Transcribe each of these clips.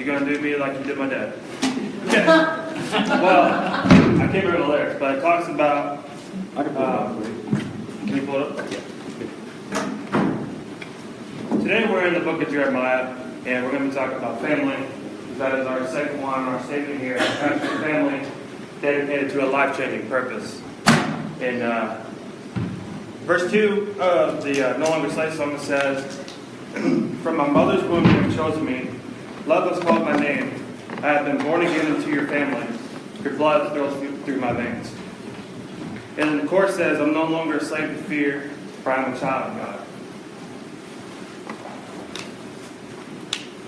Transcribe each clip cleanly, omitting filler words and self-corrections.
You're going to do me like you did my dad. Okay. Well, I can't remember the lyrics, but it talks about... can you pull it up? Yeah. Today we're in the book of Jeremiah, and we're going to be talking about family. That is our second one, our statement here. Family dedicated to a life-changing purpose. In verse 2 of the No Longer Slave song, it says, "From my mother's womb you have chosen me. Love has called my name. I have been born again into your family. Your blood flows through my veins." And then the chorus says, "I'm no longer a slave to fear, for I am a child of God."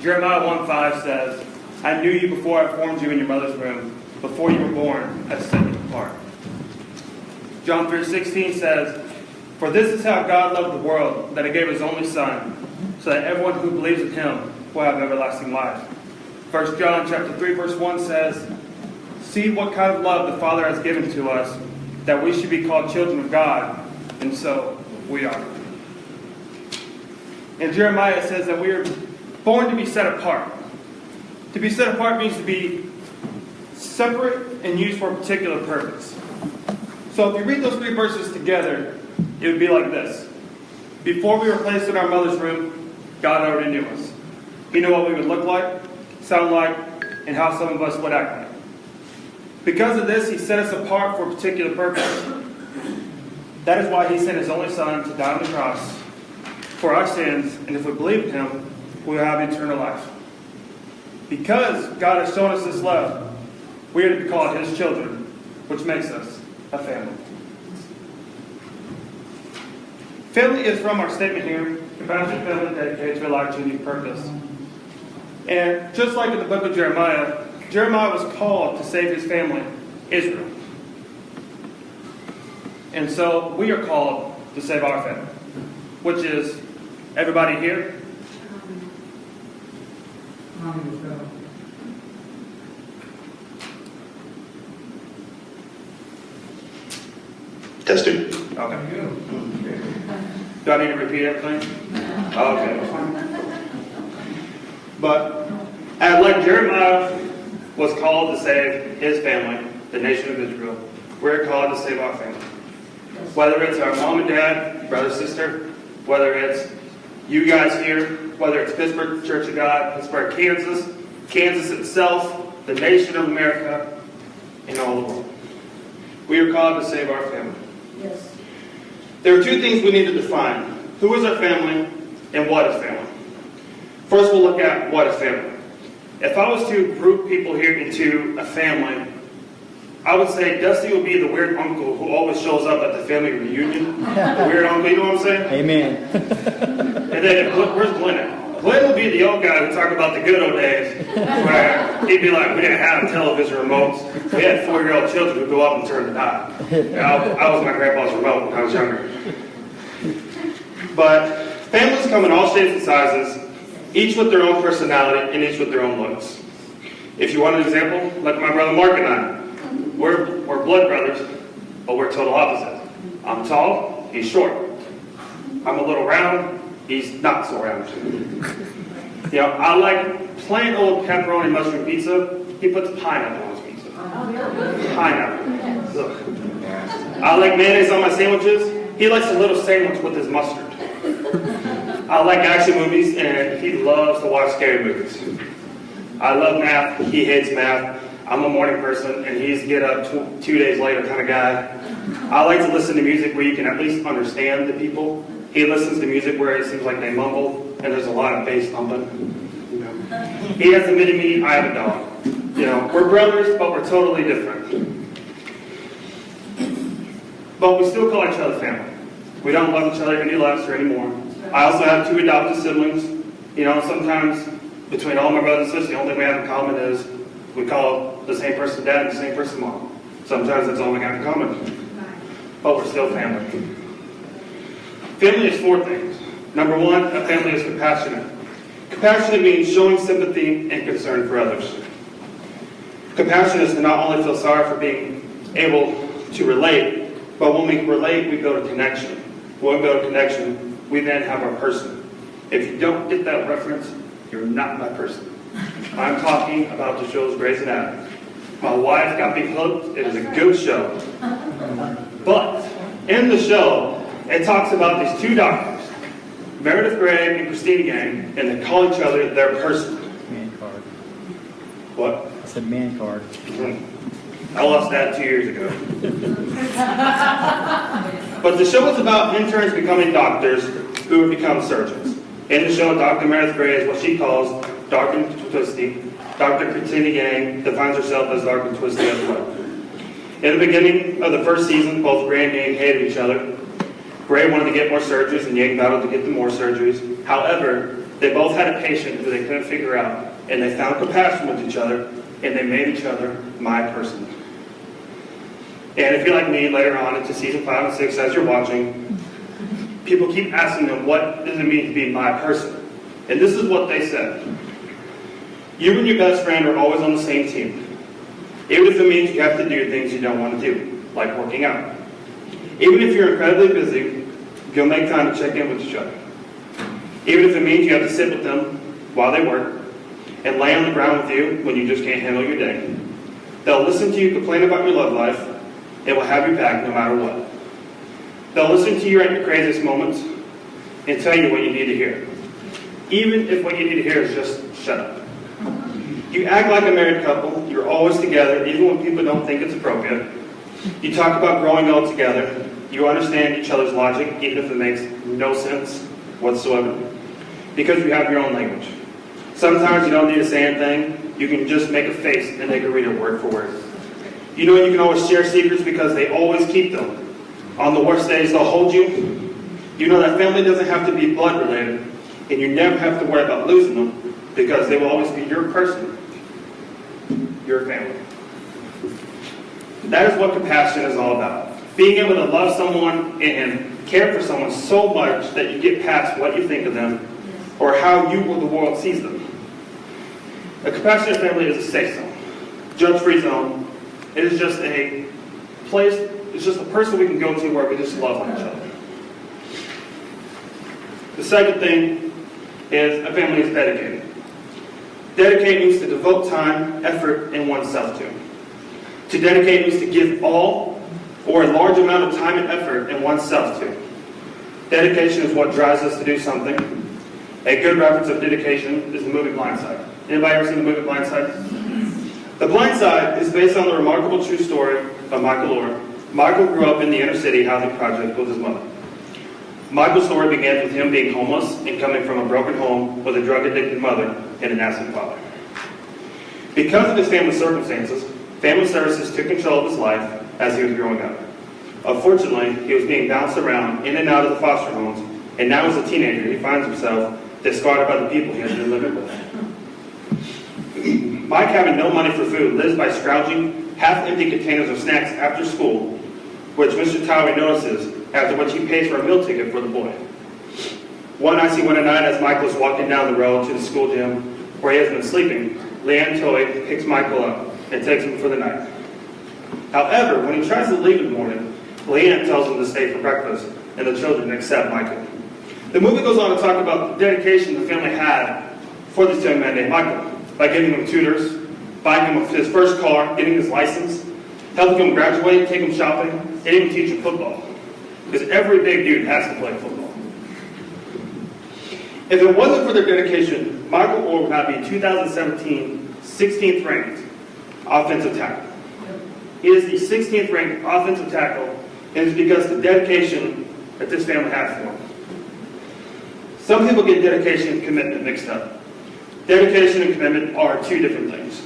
Jeremiah 1:5 says, "I knew you before I formed you in your mother's womb. Before you were born, I set you apart." John 3:16 says, "For this is how God loved the world, that he gave his only Son, so that everyone who believes in him will have everlasting life." 1 John chapter 3, verse 1 says, "See what kind of love the Father has given to us, that we should be called children of God, and so we are." In Jeremiah it says that we are born to be set apart. To be set apart means to be separate and used for a particular purpose. So if you read those three verses together, it would be like this. Before we were placed in our mother's womb, God already knew us. He knew what we would look like, sound like, and how some of us would act like. Because of this, he set us apart for a particular purpose. That is why he sent his only Son to die on the cross for our sins, and if we believe in him, we will have eternal life. Because God has shown us this love, we are to be called his children, which makes us a family. Family is from our statement here, compassionate family dedicated to a life-changing purpose. And just like in the book of Jeremiah, Jeremiah was called to save his family, Israel. And so we are called to save our family, which is everybody here. Testing. Okay. Do I need to repeat everything? Okay. But like Jeremiah was called to save his family, the nation of Israel, we're called to save our family. Whether it's our mom and dad, brother, sister, whether it's you guys here, whether it's Pittsburg Church of God, Pittsburg, Kansas, Kansas itself, the nation of America, and all the world. We are called to save our family. Yes. There are two things we need to define. Who is our family and what is family? First, we'll look at what is family. If I was to group people here into a family, I would say Dusty will be the weird uncle who always shows up at the family reunion. The weird uncle, you know what I'm saying? Amen. And then, where's Glenn at? Glenn will be the old guy who talked about the good old days, where he'd be like, we didn't have television remotes. We had 4-year-old children who go up and turn the dial. I was my grandpa's remote when I was younger. But families come in all shapes and sizes, each with their own personality and each with their own looks. If you want an example, like my brother Mark and I. We're blood brothers, but we're total opposites. I'm tall, he's short. I'm a little round, he's not so round. You know, I like plain old pepperoni mushroom pizza. He puts pineapple on his pizza. Pineapple. Ugh. I like mayonnaise on my sandwiches. He likes a little sandwich with his mustard. I like action movies, and he loves to watch scary movies. I love math. He hates math. I'm a morning person, and he's get up 2 days later kind of guy. I like to listen to music where you can at least understand the people. He listens to music where it seems like they mumble, and there's a lot of bass thumping. You know. He has a mini-me, I have a dog. You know, we're brothers, but we're totally different. But we still call each other family. We don't love each other any less or any more. I also have 2 adopted siblings. You know, sometimes between all my brothers and sisters, the only thing we have in common is we call the same person dad and the same person mom. Sometimes that's all we have in common. But we're still family. Family is 4 things. Number 1, a family is compassionate. Compassionate means showing sympathy and concern for others. Compassion is to not only feel sorry for being able to relate, but when we relate, we build a connection. When we build a connection, we then have our person. If you don't get that reference, you're not my person. I'm talking about the show's Grey's Anatomy. My wife got me hooked. It is a good show. But in the show, it talks about these two doctors, Meredith Grey and Christina Gang, and they call each other their person. Man card. What? I said man card. I lost that 2 years ago. But the show is about interns becoming doctors who have become surgeons. In the show, Dr. Meredith Grey is what she calls dark and twisty. Dr. Christina Gang defines herself as dark and twisty as well. In the beginning of the first season, both Grey and Yang hated each other. Grey wanted to get more surgeries, and Yang battled to get them more surgeries. However, they both had a patient who they couldn't figure out, and they found compassion with each other, and they made each other my person. And if you're like me, later on into season 5 and 6, as you're watching, people keep asking them, what does it mean to be my person? And this is what they said. You and your best friend are always on the same team. Even if it means you have to do things you don't want to do, like working out. Even if you're incredibly busy, you'll make time to check in with each other. Even if it means you have to sit with them while they work, and lay on the ground with you when you just can't handle your day. They'll listen to you complain about your love life, and will have your back no matter what. They'll listen to you at your craziest moments, and tell you what you need to hear. Even if what you need to hear is just, shut up. You act like a married couple. You're always together, even when people don't think it's appropriate. You talk about growing old together. You understand each other's logic, even if it makes no sense whatsoever, because you have your own language. Sometimes you don't need to say anything. You can just make a face and they can read it word for word. You know you can always share secrets because they always keep them. On the worst days, they'll hold you. You know that family doesn't have to be blood related, and you never have to worry about losing them because they will always be your person. Your family. That is what compassion is all about. Being able to love someone and care for someone so much that you get past what you think of them or how you or the world sees them. A compassionate family is a safe zone, judge-free zone. It is just a place, it's just a person we can go to where we just love on each other. The second thing is a family is dedicated. Dedicate means to devote time, effort, and oneself to. To dedicate means to give all or a large amount of time and effort in oneself to. Dedication is what drives us to do something. A good reference of dedication is the movie Blindside. Anybody ever seen the movie Blindside? The Blind Side is based on the remarkable true story of Mikel. Mikel grew up in the inner city housing project with his mother. Mikel's story begins with him being homeless and coming from a broken home with a drug-addicted mother and an absent father. Because of his family circumstances, family services took control of his life as he was growing up. Unfortunately, he was being bounced around in and out of the foster homes, and now as a teenager, he finds himself discarded by the people he has been living with. Mike, having no money for food, lives by scrounging half-empty containers of snacks after school, which Mr. Towie notices, after which he pays for a meal ticket for the boy. One night as Michael is walking down the road to the school gym where he has been sleeping, Leanne Towie picks Michael up and takes him for the night. However, when he tries to leave in the morning, Leanne tells him to stay for breakfast, and the children accept Michael. The movie goes on to talk about the dedication the family had for this young man named Michael, by giving him tutors, buying him his first car, getting his license, helping him graduate, take him shopping, and even teach him football. Because every big dude has to play football. If it wasn't for their dedication, Michael Orr would not be 2017 16th ranked offensive tackle. He is the 16th ranked offensive tackle, and it's because of the dedication that this family had for him. Some people get dedication and commitment mixed up. Dedication and commitment are two different things.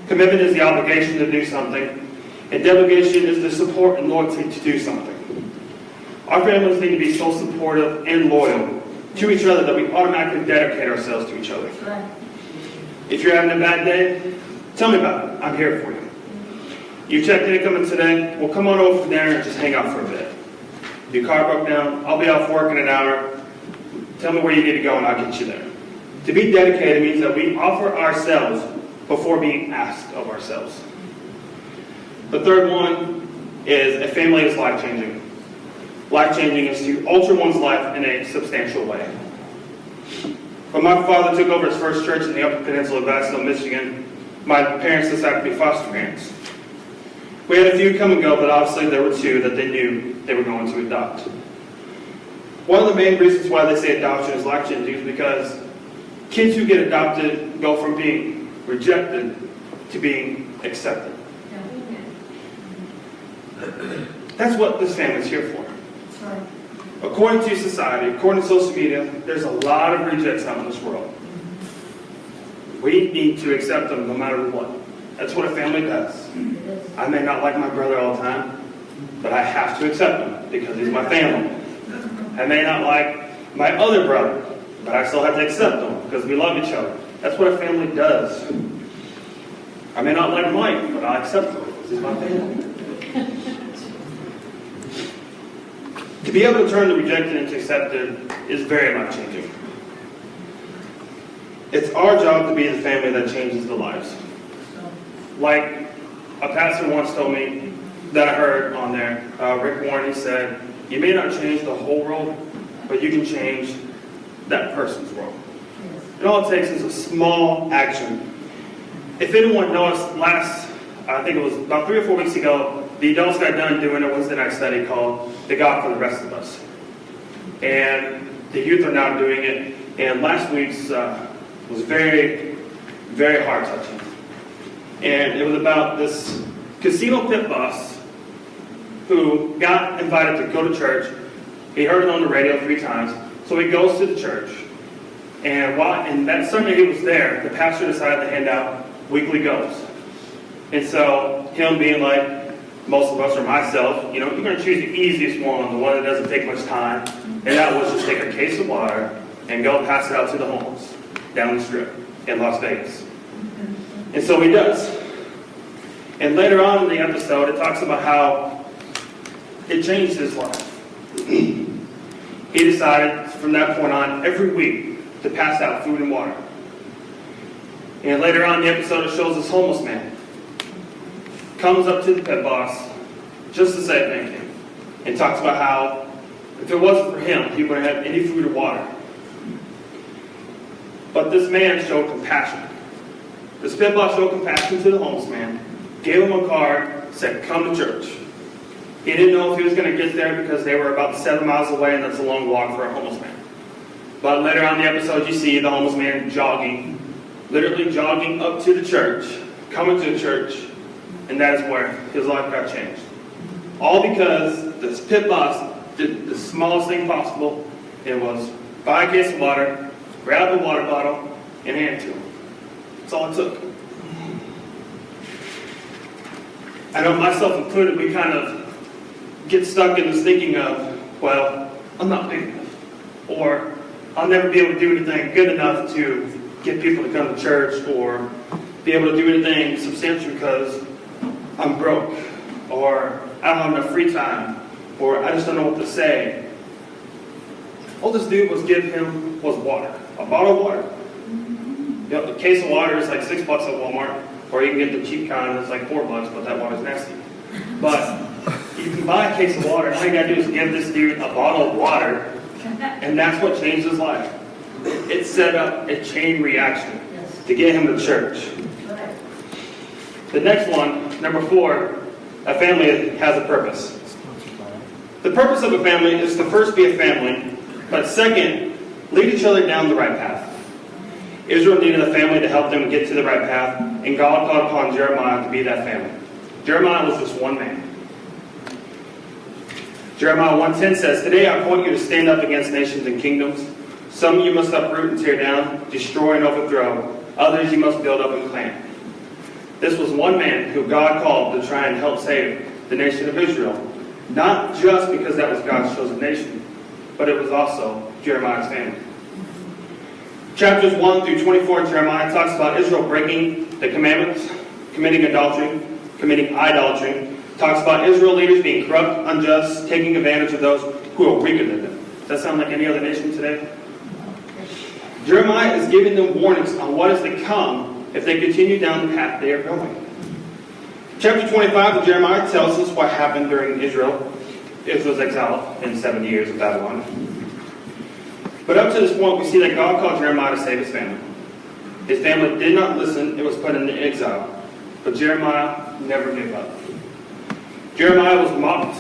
Commitment is the obligation to do something, and delegation is the support and loyalty to do something. Our families need to be so supportive and loyal to each other that we automatically dedicate ourselves to each other. If you're having a bad day, tell me about it. I'm here for you. You checked in coming today? Well, come on over for dinner and just hang out for a bit. If your car broke down, I'll be off work in an hour. Tell me where you need to go and I'll get you there. To be dedicated means that we offer ourselves before being asked of ourselves. The third one is a family is life-changing. Life-changing is to alter one's life in a substantial way. When my father took over his first church in the Upper Peninsula of Gladstone, Michigan, my parents decided to be foster parents. We had a few come and go, but obviously there were two that they knew they were going to adopt. One of the main reasons why they say adoption is life-changing is because kids who get adopted go from being rejected to being accepted. That's what this family is here for. That's right. According to society, according to social media, there's a lot of rejects out in this world. We need to accept them no matter what. That's what a family does. I may not like my brother all the time, but I have to accept him because he's my family. I may not like my other brother, but I still have to accept him because we love each other. That's what a family does. I may not like Mike, but I accept him because he's my family. To be able to turn the rejected into accepted is very life-changing. It's our job to be the family that changes the lives. Like a pastor once told me that I heard on there, Rick Warren, he said, you may not change the whole world, but you can change that person's world. And all it takes is a small action. If anyone noticed, I think it was about 3 or 4 weeks ago, the adults got done doing a Wednesday night study called The God for the Rest of Us. And the youth are now doing it. And last week's was very, very heart-touching. And it was about this casino pit boss who got invited to go to church. He heard it on the radio 3 times. So he goes to the church. And that Sunday he was there, the pastor decided to hand out weekly goals. And so him being like most of us or myself, you're going to choose the easiest one, the one that doesn't take much time. And that was just take a case of water and go pass it out to the homeless down the strip in Las Vegas. And so he does. And later on in the episode, it talks about how it changed his life. He decided from that point on every week to pass out food and water. And later on in the episode, it shows this homeless man comes up to the pit boss just to say thank you, and talks about how if it wasn't for him, he wouldn't have any food or water. But this man showed compassion. This pit boss showed compassion to the homeless man, gave him a card, said, come to church. He didn't know if he was going to get there because they were about 7 miles away, and that's a long walk for a homeless man. But later on in the episode, you see the homeless man jogging, literally jogging up to the church, coming to the church, and that is where his life got changed. All because this pit boss did the smallest thing possible. It was buy a case of water, grab a water bottle, and hand it to him. That's all it took. I know myself included, we kind of get stuck in this thinking of, well, I'm not big enough. Or I'll never be able to do anything good enough to get people to come to church, or be able to do anything substantial because I'm broke, or I don't have enough free time, or I just don't know what to say. All this dude was giving him was water. A bottle of water. A case of water is like $6 at Walmart, or you can get the cheap kind that's like $4, but that water's nasty. But you can buy a case of water, and all you gotta do is give this dude a bottle of water, and that's what changed his life. It set up a chain reaction to get him to church. The next one, number 4, a family has a purpose. The purpose of a family is to first be a family, but second, lead each other down the right path. Israel needed a family to help them get to the right path, and God called upon Jeremiah to be that family. Jeremiah was just one man. Jeremiah 1:10 says, today I appoint you to stand up against nations and kingdoms. Some you must uproot and tear down, destroy and overthrow. Others you must build up and plant. This was one man who God called to try and help save the nation of Israel. Not just because that was God's chosen nation, but it was also Jeremiah's family. Chapters 1 through 24 in Jeremiah talks about Israel breaking the commandments, committing idolatry. Talks about Israel leaders being corrupt, unjust, taking advantage of those who are weaker than them. Does that sound like any other nation today? Jeremiah is giving them warnings on what is to come if they continue down the path they are going. Chapter 25 of Jeremiah tells us what happened during Israel's exile in 70 years of Babylon. But up to this point, we see that God called Jeremiah to save his family. His family did not listen and was put into exile. But Jeremiah never gave up. Jeremiah was mocked,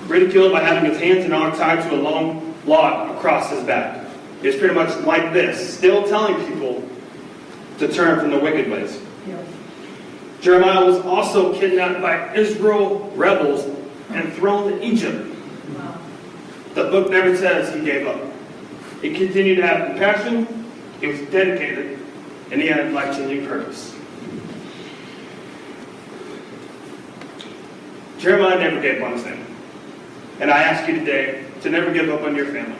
ridiculed by having his hands and arms tied to a long log across his back. He was pretty much like this, still telling people to turn from their wicked ways. Yeah. Jeremiah was also kidnapped by Israel rebels and thrown to Egypt. Wow. The book never says he gave up. He continued to have compassion, he was dedicated, and he had life-changing purpose. Jeremiah never gave up on his family. And I ask you today to never give up on your family.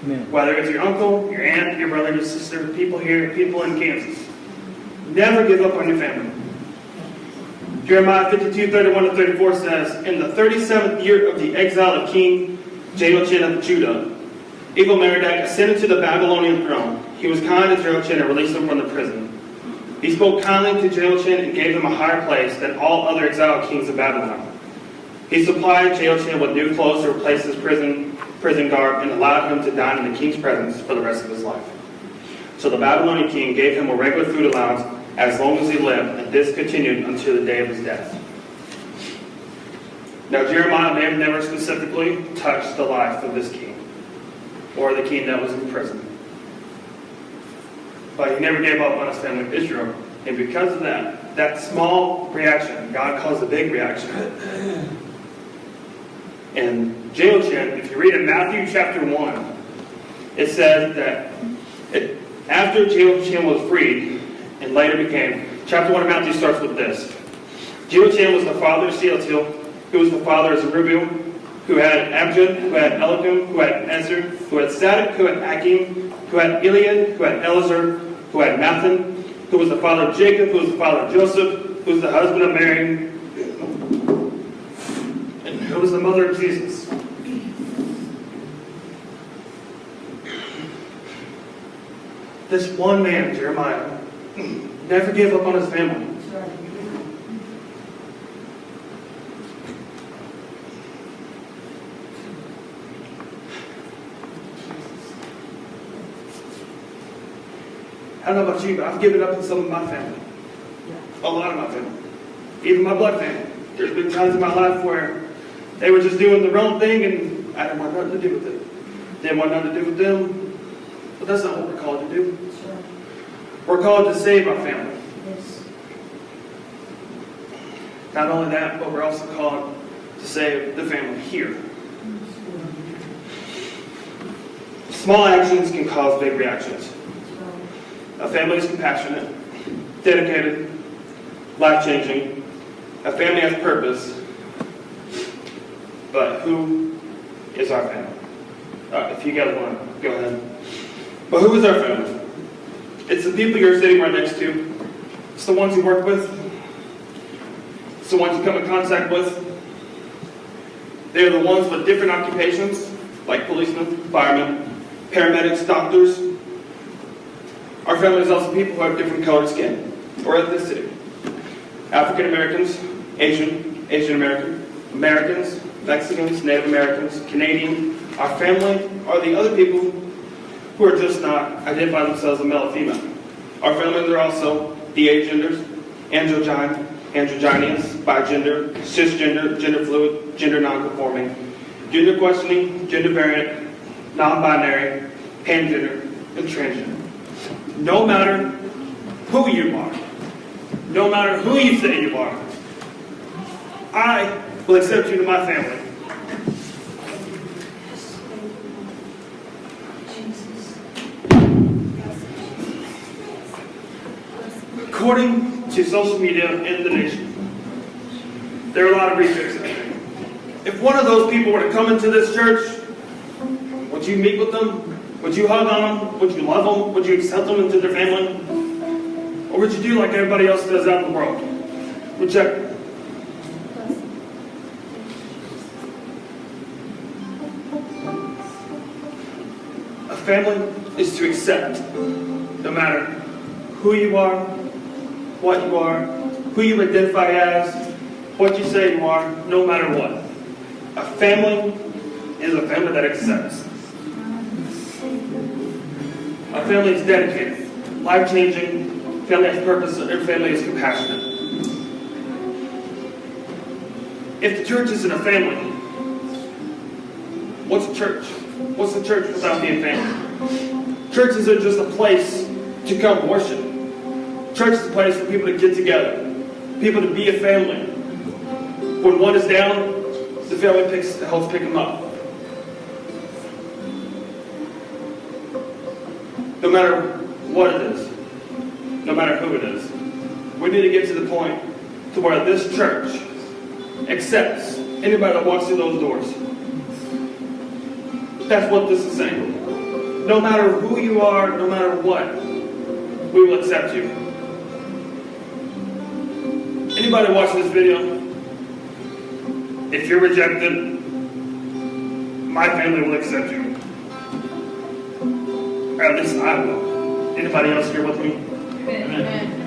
Amen. Whether it's your uncle, your aunt, your brother, your sister, people here, people in Kansas. Never give up on your family. Jeremiah 52:31-34 says, "In the 37th year of the exile of King Jehoiachin of Judah, Evil-Merodach ascended to the Babylonian throne. He was kind to Jehoiachin and released him from the prison. He spoke kindly to Jehoiachin and gave him a higher place than all other exiled kings of Babylon. He supplied Jehoiachin with new clothes to replace his prison garb and allowed him to dine in the king's presence for the rest of his life. So the Babylonian king gave him a regular food allowance as long as he lived, and this continued until the day of his death." Now Jeremiah may have never specifically touched the life of this king, or the king that was in prison. But he never gave up on his family of Israel. And because of that small reaction, God calls a big reaction. And Jehoiachin, if you read in Matthew chapter 1, it says that after Jehoiachin was freed, and later became, chapter 1 of Matthew starts with this. Jehoiachin was the father of Shealtiel, who was the father of Zerubbabel, who had Abijah, who had Eliakim, who had Ezer, who had Sadok, who had Akim, who had Eliad, who had Eleazar, who had Mathan, who was the father of Jacob, who was the father of Joseph, who was the husband of Mary, and who was the mother of Jesus. This one man, Jeremiah, never gave up on his family. I don't know about you, but I've given up on some of my family. A lot of my family. Even my blood family. There's been times in my life where they were just doing the wrong thing and I didn't want nothing to do with it. Didn't want nothing to do with them. But that's not what we're called to do. We're called to save our family. Not only that, but we're also called to save the family here. Small actions can cause big reactions. A family is compassionate, dedicated, life-changing. A family has purpose. But who is our family? If you guys want to go ahead. But who is our family? It's the people you're sitting right next to. It's the ones you work with. It's the ones you come in contact with. They're the ones with different occupations, like policemen, firemen, paramedics, doctors. Our family is also people who have different colored skin or ethnicity. African Americans, Asian American, Americans, Mexicans, Native Americans, Canadian. Our family are the other people who are just not identifying themselves as male or female. Our families are also the agenders, androgynous, bigender, cisgender, gender fluid, gender non-conforming, gender questioning, gender variant, non-binary, pangender, and transgender. No matter who you are, no matter who you say you are, I will accept you to my family. According to social media and the nation, there are a lot of research out there. If one of those people were to come into this church, would you meet with them? Would you hug on them? Would you love them? Would you accept them into their family? Or would you do like everybody else does out in the world? Reject them. A family is to accept, no matter who you are, what you are, who you identify as, what you say you are, no matter what. A family is a family that accepts. A family is dedicated, life-changing, family has purpose, and family is compassionate. If the church isn't a family, what's a church? What's the church without being family? Church isn't just a place to come worship. Church is a place for people to get together, people to be a family. When one is down, the family helps pick them up. No matter what it is, no matter who it is, we need to get to the point to where this church accepts anybody that walks through those doors. That's what this is saying. No matter who you are, no matter what, we will accept you. Anybody watching this video, if you're rejected, my family will accept you. Or at least I will. Anybody else here with me? Amen.